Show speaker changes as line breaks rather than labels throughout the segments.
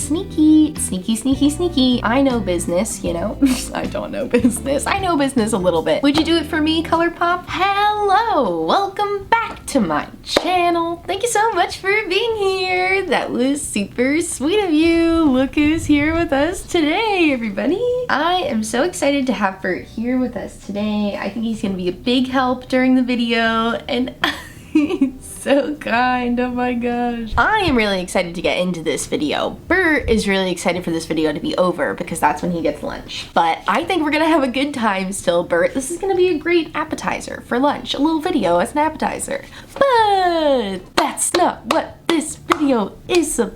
sneaky. I know business, you know? I don't know business. I know business a little bit. Would you do it for me, Colourpop? Hello, welcome back to my channel. Thank you so much for being here. That was super sweet of you. Look who's here with us today, everybody. I am so excited to have Bert here with us today. I think he's gonna be a big help during the video, and he's so kind, oh my gosh. I am really excited to get into this video. Bert is really excited for this video to be over because that's when he gets lunch. But I think we're gonna have a good time still, Bert. This is gonna be a great appetizer for lunch, a little video as an appetizer. But that's not what this video is about.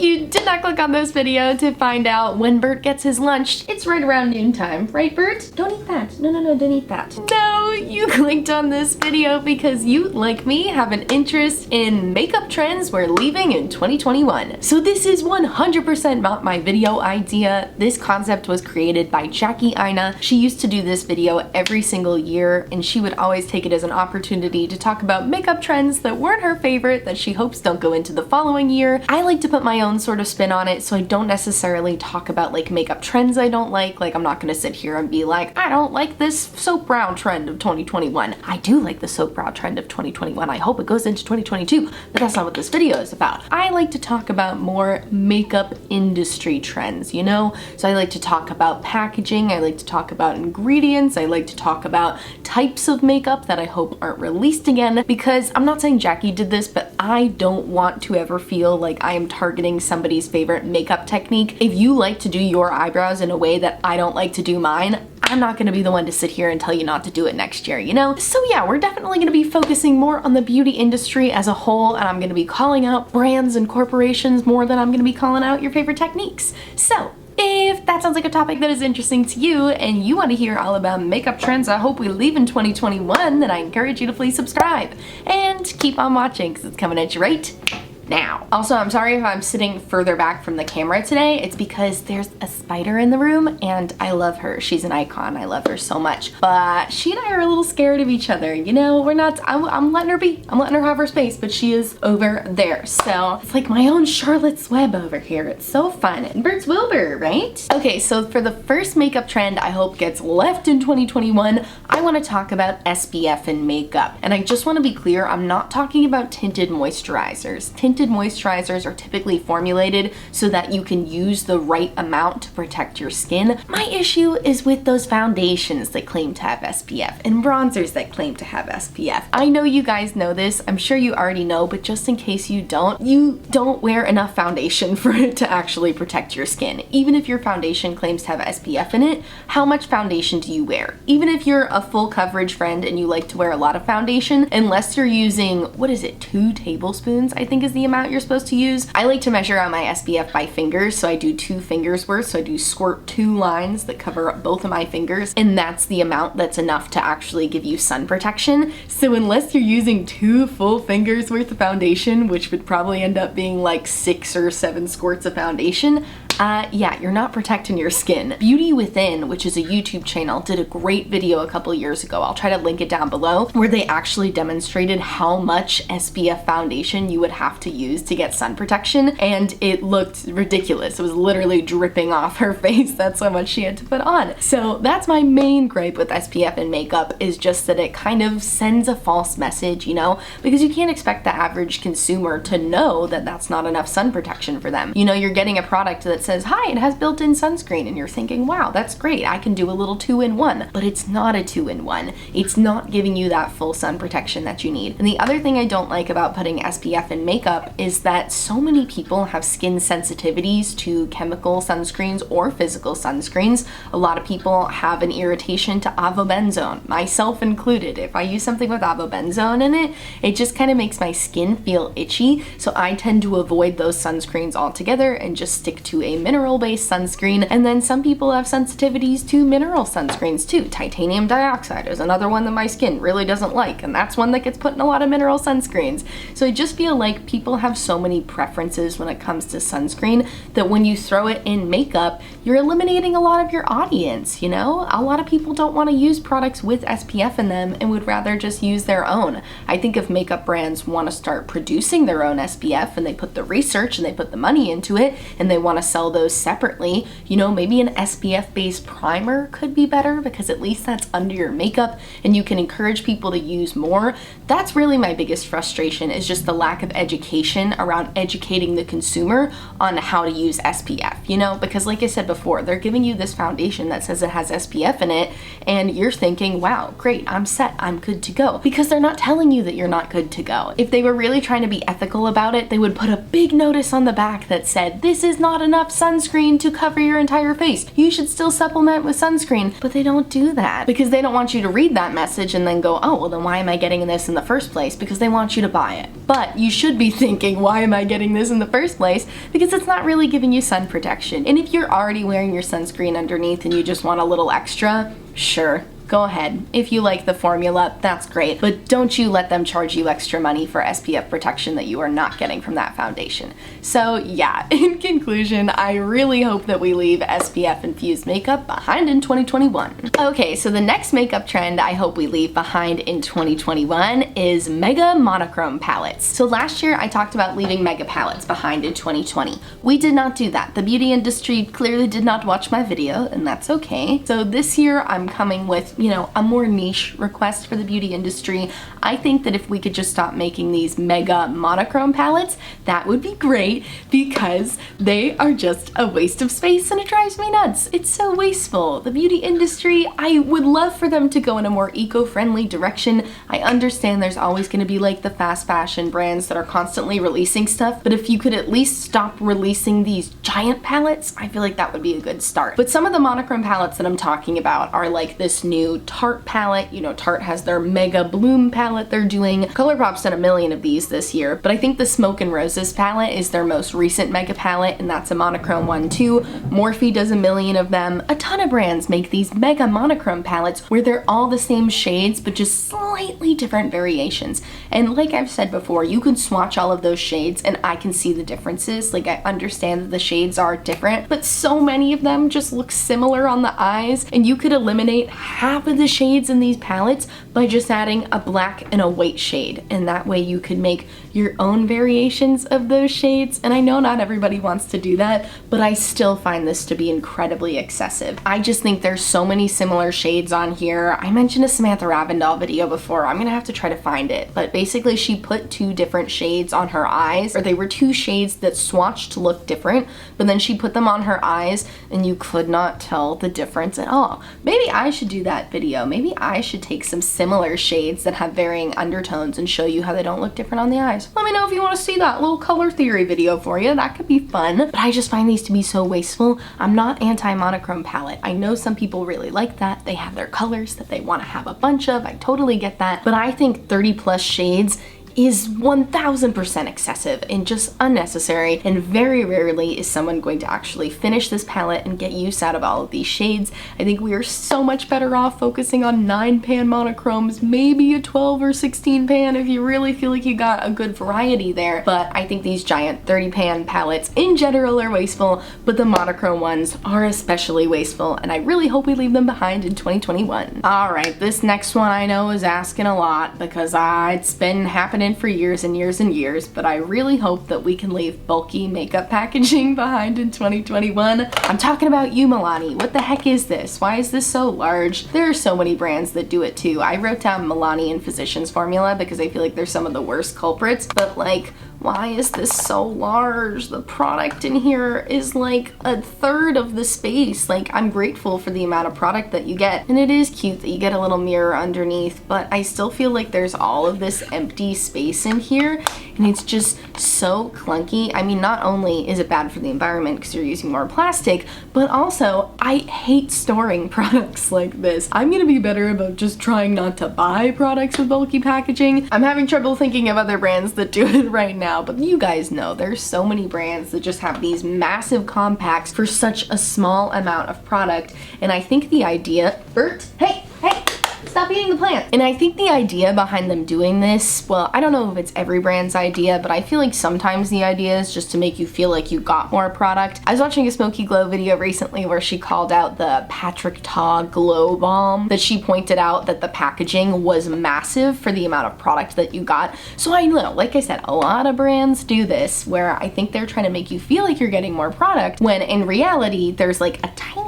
You did not click on this video to find out when Bert gets his lunch. It's right around noontime, right, Bert? Don't eat that. No, don't eat that. No, you clicked on this video because you, like me, have an interest in makeup trends we're leaving in 2021. So this is 100% not my video idea. This concept was created by Jackie Aina. She used to do this video every single year, and she would always take it as an opportunity to talk about makeup trends that weren't her favorite that she hopes don't go into the following year. I like to put my own sort of spin on it, so I don't necessarily talk about like makeup trends I don't like. Like, I'm not gonna sit here and be like, I don't like this soap brow trend of 2021. I do like the soap brow trend of 2021. I hope it goes into 2022, but that's not what this video is about. I like to talk about more makeup industry trends, you know? So I like to talk about packaging, I like to talk about ingredients, I like to talk about types of makeup that I hope aren't released again, because I'm not saying Jackie did this, but I don't want to ever feel like I am targeting somebody's favorite makeup technique. If you like to do your eyebrows in a way that I don't like to do mine, I'm not gonna be the one to sit here and tell you not to do it next year, you know? So yeah, we're definitely gonna be focusing more on the beauty industry as a whole, and I'm gonna be calling out brands and corporations more than I'm gonna be calling out your favorite techniques. So if that sounds like a topic that is interesting to you and you want to hear all about makeup trends I hope we leave in 2021, then I encourage you to please subscribe and keep on watching because it's coming at you right now. Also, I'm sorry if I'm sitting further back from the camera today. It's because there's a spider in the room and I love her. She's an icon. I love her so much. But she and I are a little scared of each other. You know, we're not, I'm letting her be. I'm letting her have her space, but she is over there. So it's like my own Charlotte's Web over here. It's so fun. And Bert's Wilbur, right? Okay, so for the first makeup trend I hope gets left in 2021, I want to talk about SPF in makeup. And I just want to be clear, I'm not talking about tinted moisturizers. Tinted moisturizers are typically formulated so that you can use the right amount to protect your skin. My issue is with those foundations that claim to have SPF and bronzers that claim to have SPF. I know you guys know this, I'm sure you already know, but just in case you don't wear enough foundation for it to actually protect your skin. Even if your foundation claims to have SPF in it, how much foundation do you wear? Even if you're a full coverage friend and you like to wear a lot of foundation, unless you're using, what is it, 2 tablespoons, I think is the amount you're supposed to use. I like to measure out my SPF by fingers, so I do 2 fingers worth, so I do squirt 2 lines that cover both of my fingers, and that's the amount that's enough to actually give you sun protection. So unless you're using 2 full fingers worth of foundation, which would probably end up being like 6 or 7 squirts of foundation, yeah, you're not protecting your skin. Beauty Within, which is a YouTube channel, did a great video a couple years ago. I'll try to link it down below, where they actually demonstrated how much SPF foundation you would have to use to get sun protection, and it looked ridiculous. It was literally dripping off her face. That's how much she had to put on. So that's my main gripe with SPF in makeup, is just that it kind of sends a false message, you know, because you can't expect the average consumer to know that that's not enough sun protection for them. You know, you're getting a product that says, hi, it has built-in sunscreen, and you're thinking, wow, that's great, I can do a little 2-in-1, but it's not a 2-in-1. It's not giving you that full sun protection that you need. And the other thing I don't like about putting SPF in makeup is that so many people have skin sensitivities to chemical sunscreens or physical sunscreens. A lot of people have an irritation to avobenzone, myself included. If I use something with avobenzone in it, it just kind of makes my skin feel itchy, so I tend to avoid those sunscreens altogether and just stick to a mineral-based sunscreen, and then some people have sensitivities to mineral sunscreens too. Titanium dioxide is another one that my skin really doesn't like, and that's one that gets put in a lot of mineral sunscreens. So I just feel like people have so many preferences when it comes to sunscreen that when you throw it in makeup, you're eliminating a lot of your audience, you know? A lot of people don't want to use products with SPF in them and would rather just use their own. I think if makeup brands want to start producing their own SPF and they put the research and they put the money into it and they want to sell those separately, you know, maybe an SPF based primer could be better because at least that's under your makeup and you can encourage people to use more. That's really my biggest frustration, is just the lack of education around educating the consumer on how to use SPF, you know, because like I said before, they're giving you this foundation that says it has SPF in it and you're thinking, wow, great, I'm set, I'm good to go, because they're not telling you that you're not good to go. If they were really trying to be ethical about it, they would put a big notice on the back that said, this is not enough sunscreen to cover your entire face. You should still supplement with sunscreen. But they don't do that because they don't want you to read that message and then go, oh, well then why am I getting this in the first place? Because they want you to buy it. But you should be thinking, why am I getting this in the first place? Because it's not really giving you sun protection. And if you're already wearing your sunscreen underneath and you just want a little extra, sure, go ahead. If you like the formula, that's great, but don't you let them charge you extra money for SPF protection that you are not getting from that foundation. So yeah, in conclusion, I really hope that we leave SPF infused makeup behind in 2021. Okay, so the next makeup trend I hope we leave behind in 2021 is mega monochrome palettes. So last year I talked about leaving mega palettes behind in 2020. We did not do that. The beauty industry clearly did not watch my video, and that's okay. So this year I'm coming with, you know, a more niche request for the beauty industry. I think that if we could just stop making these mega monochrome palettes, that would be great, because they are just a waste of space and it drives me nuts. It's so wasteful. The beauty industry, I would love for them to go in a more eco-friendly direction. I understand there's always going to be like the fast fashion brands that are constantly releasing stuff, but if you could at least stop releasing these giant palettes, I feel like that would be a good start. But some of the monochrome palettes that I'm talking about are like this new Tarte palette. You know, Tarte has their Mega Bloom palette they're doing. Colourpop's done a million of these this year, but I think the Smoke and Roses palette is their most recent mega palette, and that's a monochrome one too. Morphe does a million of them. A ton of brands make these mega monochrome palettes where they're all the same shades but just slightly different variations. And like I've said before, you can swatch all of those shades and I can see the differences. Like, I understand that the shades are different, but so many of them just look similar on the eyes, and you could eliminate half of the shades in these palettes by just adding a black and a white shade, and that way you could make your own variations of those shades. And I know not everybody wants to do that, but I still find this to be incredibly excessive. I just think there's so many similar shades on here. I mentioned a Samantha Ravindal video before. I'm gonna have to try to find it, but basically she put two different shades on her eyes, or they were two shades that swatched to look different, but then she put them on her eyes and you could not tell the difference at all. Maybe I should do that video. Maybe I should take some similar shades that have varying undertones and show you how they don't look different on the eyes. Let me know if you want to see that little color theory video for you. That could be fun. But I just find these to be so wasteful. I'm not anti-monochrome palette. I know some people really like that. They have their colors that they want to have a bunch of. I totally get that. But I think 30 plus shades is 1000% excessive and just unnecessary, and very rarely is someone going to actually finish this palette and get use out of all of these shades. I think we are so much better off focusing on 9-pan monochromes, maybe a 12 or 16 pan if you really feel like you got a good variety there. But I think these giant 30-pan palettes in general are wasteful, but the monochrome ones are especially wasteful, and I really hope we leave them behind in 2021. Alright, this next one I know is asking a lot because it's been happening for years and years and years, but I really hope that we can leave bulky makeup packaging behind in 2021. I'm talking about you, Milani. What the heck is this? Why is this so large? There are so many brands that do it too. I wrote down Milani and Physicians formula because I feel like they're some of the worst culprits, but like, why is this so large? The product in here is like a third of the space. Like, I'm grateful for the amount of product that you get, and it is cute that you get a little mirror underneath, but I still feel like there's all of this empty space in here, and it's just so clunky. I mean, not only is it bad for the environment because you're using more plastic, but also I hate storing products like this. I'm gonna be better about just trying not to buy products with bulky packaging. I'm having trouble thinking of other brands that do it right now, but you guys know there's so many brands that just have these massive compacts for such a small amount of product. And I think the idea, Bert, hey, stop eating the plant. And I think the idea behind them doing this, well, I don't know if it's every brand's idea, but I feel like sometimes the idea is just to make you feel like you got more product. I was watching a Smoky Glow video recently where she called out the Patrick Ta Glow Balm, that she pointed out that the packaging was massive for the amount of product that you got. So I know, like I said, a lot of brands do this where I think they're trying to make you feel like you're getting more product when in reality there's like a tiny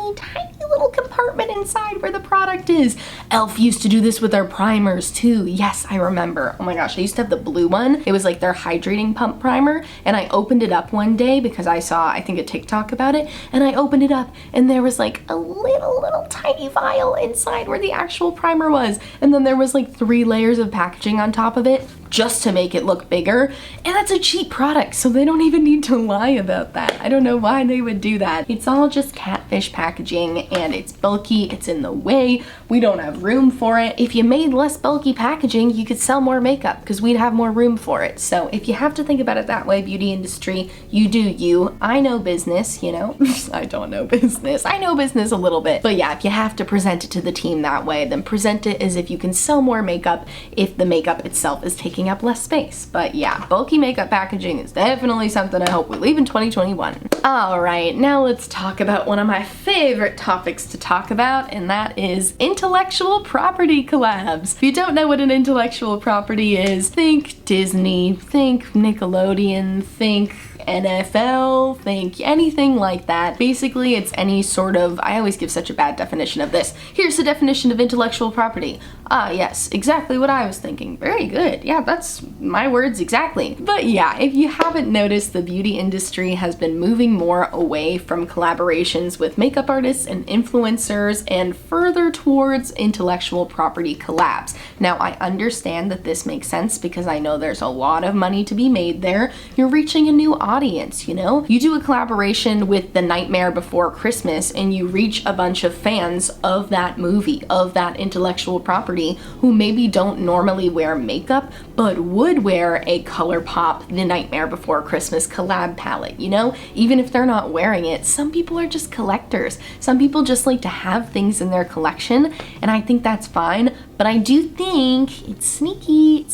little compartment inside where the product is. Elf used to do this with their primers too. Yes, I remember. Oh my gosh, they used to have the blue one. It was like their hydrating pump primer, and I opened it up one day because I saw, I think, a TikTok about it, and I opened it up and there was like a little tiny vial inside where the actual primer was, and then there was like 3 layers of packaging on top of it just to make it look bigger. And that's a cheap product, so they don't even need to lie about that. I don't know why they would do that. It's all just catfish packaging, and it's bulky, it's in the way, we don't have room for it. If you made less bulky packaging, you could sell more makeup because we'd have more room for it. So if you have to think about it that way, beauty industry, you do you. I know business, you know. I don't know business. I know business a little bit. But yeah, if you have to present it to the team that way, then present it as if you can sell more makeup if the makeup itself is taking up less space. But yeah, bulky makeup packaging is definitely something I hope we leave in 2021. All right, now let's talk about one of my favorite topics to talk about, and that is intellectual property collabs. If you don't know what an intellectual property is, think Disney, think Nickelodeon, think NFL, think anything like that. Basically, it's any sort of, I always give such a bad definition of this. Here's the definition of intellectual property. Ah, yes, exactly what I was thinking. Very good. Yeah, that's my words exactly. But yeah, if you haven't noticed, the beauty industry has been moving more away from collaborations with makeup artists and influencers and further towards intellectual property collabs. Now, I understand that this makes sense because I know there's a lot of money to be made there. You're reaching a new audience, you know? You do a collaboration with The Nightmare Before Christmas and you reach a bunch of fans of that movie, of that intellectual property, who maybe don't normally wear makeup, but would wear a Colourpop The Nightmare Before Christmas collab palette, you know? Even if they're not wearing it, some people are just collectors. Some people just like to have things in their collection, and I think that's fine, but I do think it's sneaky,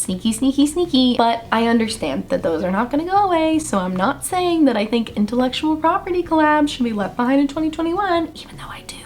but I understand that those are not gonna go away, so I'm not saying that I think intellectual property collabs should be left behind in 2021, even though I do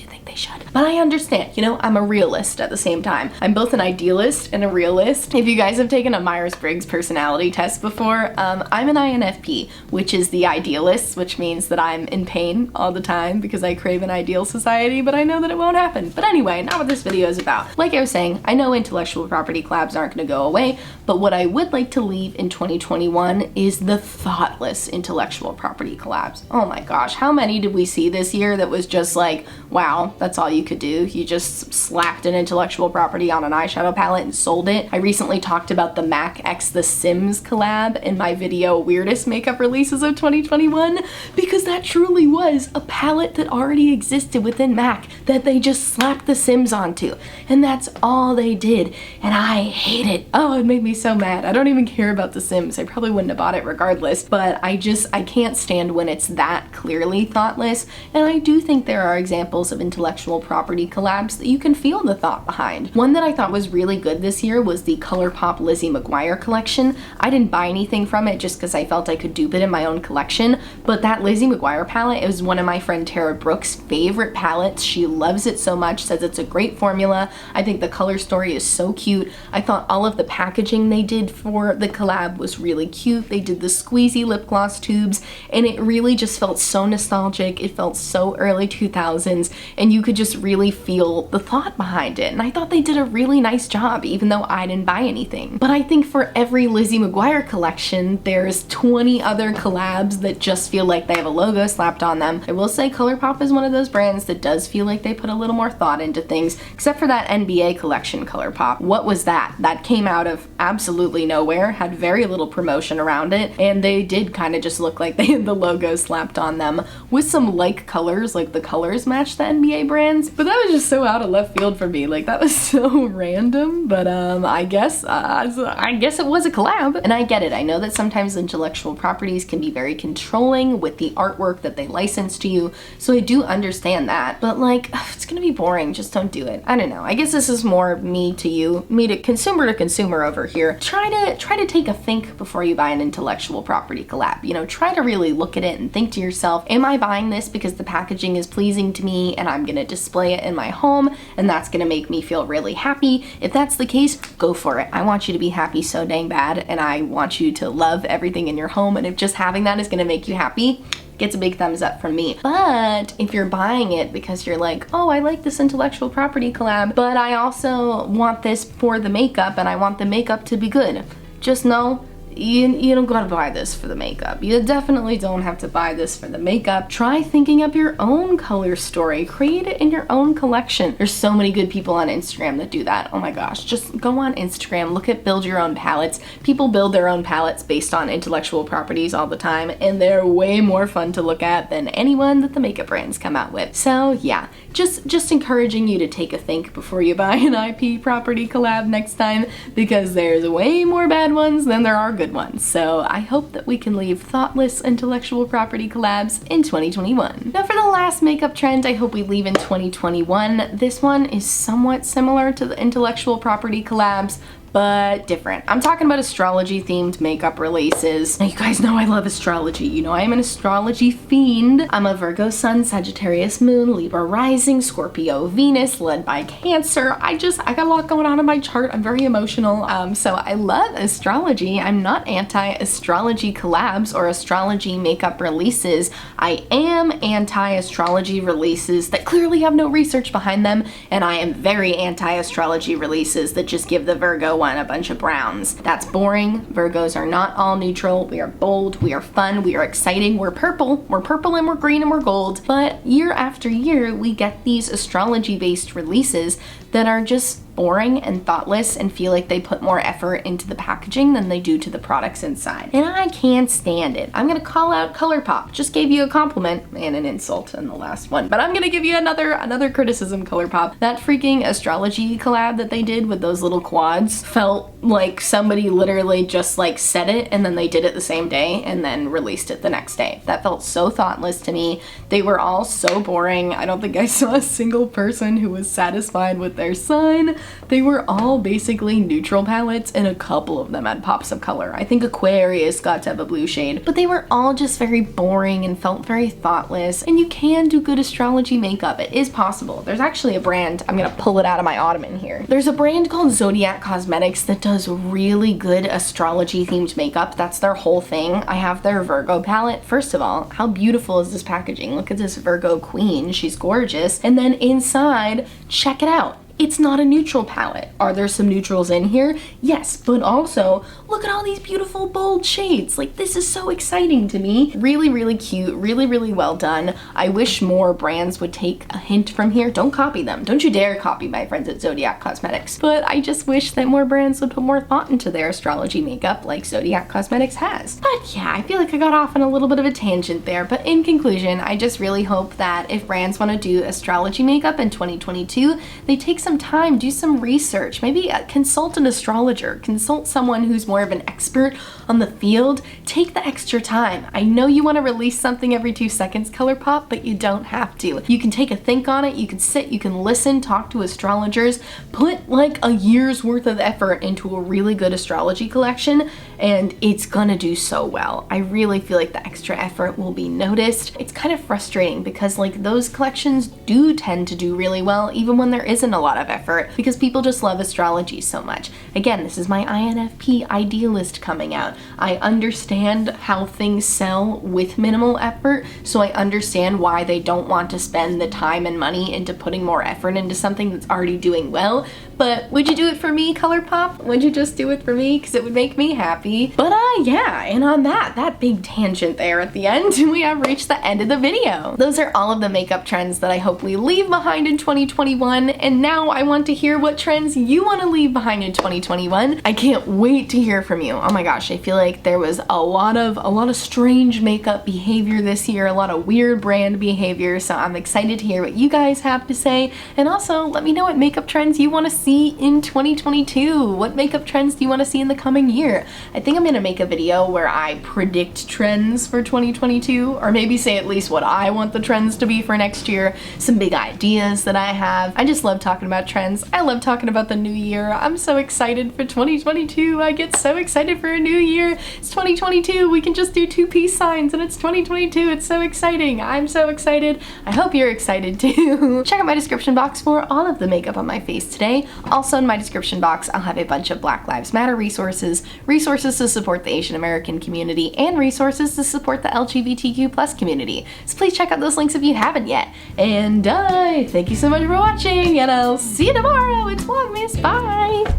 think they should. But I understand, you know, I'm a realist at the same time. I'm both an idealist and a realist. If you guys have taken a Myers-Briggs personality test before, I'm an INFP, which is the idealist, which means that I'm in pain all the time because I crave an ideal society, but I know that it won't happen. But anyway, not what this video is about. Like I was saying, I know intellectual property collabs aren't gonna go away, but what I would like to leave in 2021 is the thoughtless intellectual property collabs. Oh my gosh, how many did we see this year that was just like, wow, that's all you could do? You just slapped an intellectual property on an eyeshadow palette and sold it. I recently talked about the MAC x The Sims collab in my video Weirdest Makeup Releases of 2021 because that truly was a palette that already existed within MAC that they just slapped The Sims onto, and that's all they did, and I hate it. Oh, it made me so mad. I don't even care about The Sims. I probably wouldn't have bought it regardless, but I can't stand when it's that clearly thoughtless, and I do think there are examples of intellectual property collabs that you can feel the thought behind. One that I thought was really good this year was the Colourpop Lizzie McGuire collection. I didn't buy anything from it just because I felt I could dupe it in my own collection, but that Lizzie McGuire palette, it was one of my friend Tara Brooks' favorite palettes. She loves it so much, says it's a great formula. I think the color story is so cute. I thought all of the packaging they did for the collab was really cute. They did the squeezy lip gloss tubes, and it really just felt so nostalgic. It felt so early 2000s, and you could just really feel the thought behind it. And I thought they did a really nice job, even though I didn't buy anything. But I think for every Lizzie McGuire collection, there's 20 other collabs that just feel like they have a logo slapped on them. I will say Colourpop is one of those brands that does feel like they put a little more thought into things, except for that NBA collection Colourpop. What was that? That came out of absolutely nowhere, had very little promotion around it, and they did kind of just look like they had the logo slapped on them with some like colors, like the colors match the NBA brands. But that was just so out of left field for me. Like, that was so random. But I guess it was a collab, and I get it. I know that sometimes intellectual properties can be very controlling with the artwork that they license to you, so I do understand that. But like, it's gonna be boring. Just don't do it. I don't know. I guess this is more me to you, me to consumer over here. Try to take a think before you buy an intellectual property collab. You know, try to really look at it and think to yourself, am I buying this because the packaging is pleasing to me and I'm gonna display it in my home and that's gonna make me feel really happy? If that's the case, go for it. I want you to be happy so dang bad, and I want you to love everything in your home, and if just having that is gonna make you happy, gets a big thumbs up from me. But if you're buying it because you're like, oh, I like this intellectual property collab, but I also want this for the makeup and I want the makeup to be good, just know you don't gotta buy this for the makeup. You definitely don't have to buy this for the makeup. Try thinking up your own color story. Create it in your own collection. There's so many good people on Instagram that do that. Oh my gosh, just go on Instagram, look at build your own palettes. People build their own palettes based on intellectual properties all the time, and they're way more fun to look at than anyone that the makeup brands come out with. So yeah, just encouraging you to take a think before you buy an IP property collab next time, because there's way more bad ones than there are good ones. So I hope that we can leave thoughtless intellectual property collabs in 2021. Now for the last makeup trend I hope we leave in 2021, this one is somewhat similar to the intellectual property collabs, but different. I'm talking about astrology themed makeup releases. Now you guys know I love astrology. You know I am an astrology fiend. I'm a Virgo Sun, Sagittarius Moon, Libra Rising, Scorpio Venus, led by Cancer. I got a lot going on in my chart. I'm very emotional. So I love astrology. I'm not anti-astrology collabs or astrology makeup releases. I am anti-astrology releases that clearly have no research behind them, and I am very anti-astrology releases that just give the Virgo one a bunch of browns. That's boring. Virgos are not all neutral. We are bold, we are fun, we are exciting, we're purple and we're green and we're gold. But year after year, we get these astrology-based releases that are just boring and thoughtless and feel like they put more effort into the packaging than they do to the products inside. And I can't stand it. I'm gonna call out Colourpop. Just gave you a compliment and an insult in the last one, but I'm gonna give you another criticism, Colourpop. That freaking astrology collab that they did with those little quads felt like somebody literally just like said it and then they did it the same day and then released it the next day. That felt so thoughtless to me. They were all so boring. I don't think I saw a single person who was satisfied with their sign. They were all basically neutral palettes, and a couple of them had pops of color. I think Aquarius got to have a blue shade, but they were all just very boring and felt very thoughtless. And you can do good astrology makeup. It is possible. There's actually a brand, I'm gonna pull it out of my ottoman here. There's a brand called Zodiac Cosmetics that does really good astrology themed makeup. That's their whole thing. I have their Virgo palette. First of all, how beautiful is this packaging? Look at this Virgo queen. She's gorgeous. And then inside, check it out. It's not a neutral palette. Are there some neutrals in here? Yes, but also look at all these beautiful bold shades. Like, this is so exciting to me. Really, really cute, really, really well done. I wish more brands would take a hint from here. Don't copy them. Don't you dare copy my friends at Zodiac Cosmetics. But I just wish that more brands would put more thought into their astrology makeup like Zodiac Cosmetics has. But yeah, I feel like I got off on a little bit of a tangent there. But in conclusion, I just really hope that if brands want to do astrology makeup in 2022, they take some time, do some research, maybe consult an astrologer, consult someone who's more of an expert on the field. Take the extra time. I know you want to release something every 2 seconds, Colourpop, but you don't have to. You can take a think on it, you can sit, you can listen, talk to astrologers, put like a year's worth of effort into a really good astrology collection, and it's gonna do so well. I really feel like the extra effort will be noticed. It's kind of frustrating because like those collections do tend to do really well even when there isn't a lot lot of effort because people just love astrology so much. Again, this is my INFP idealist coming out. I understand how things sell with minimal effort, so I understand why they don't want to spend the time and money into putting more effort into something that's already doing well. But would you do it for me, Colourpop? Would you just do it for me? Because it would make me happy. But yeah, and on that big tangent there at the end, we have reached the end of the video. Those are all of the makeup trends that I hope we leave behind in 2021, and now I want to hear what trends you want to leave behind in 2021. I can't wait to hear from you. Oh my gosh, I feel like there was a lot of strange makeup behavior this year, a lot of weird brand behavior, so I'm excited to hear what you guys have to say, and also let me know what makeup trends you want to see in 2022. What makeup trends do you want to see in the coming year? I think I'm gonna make a video where I predict trends for 2022, or maybe say at least what I want the trends to be for next year, some big ideas that I have. I just love talking about trends. I love talking about the new year. I'm so excited for 2022. I get so excited for a new year. It's 2022. We can just do 2 peace signs and it's 2022. It's so exciting. I'm so excited. I hope you're excited too. Check out my description box for all of the makeup on my face today. Also in my description box, I'll have a bunch of Black Lives Matter resources to support the Asian American community, and resources to support the LGBTQ+ community. So please check out those links if you haven't yet. And thank you so much for watching, and I'll see you tomorrow. It's Vlogmas. Bye!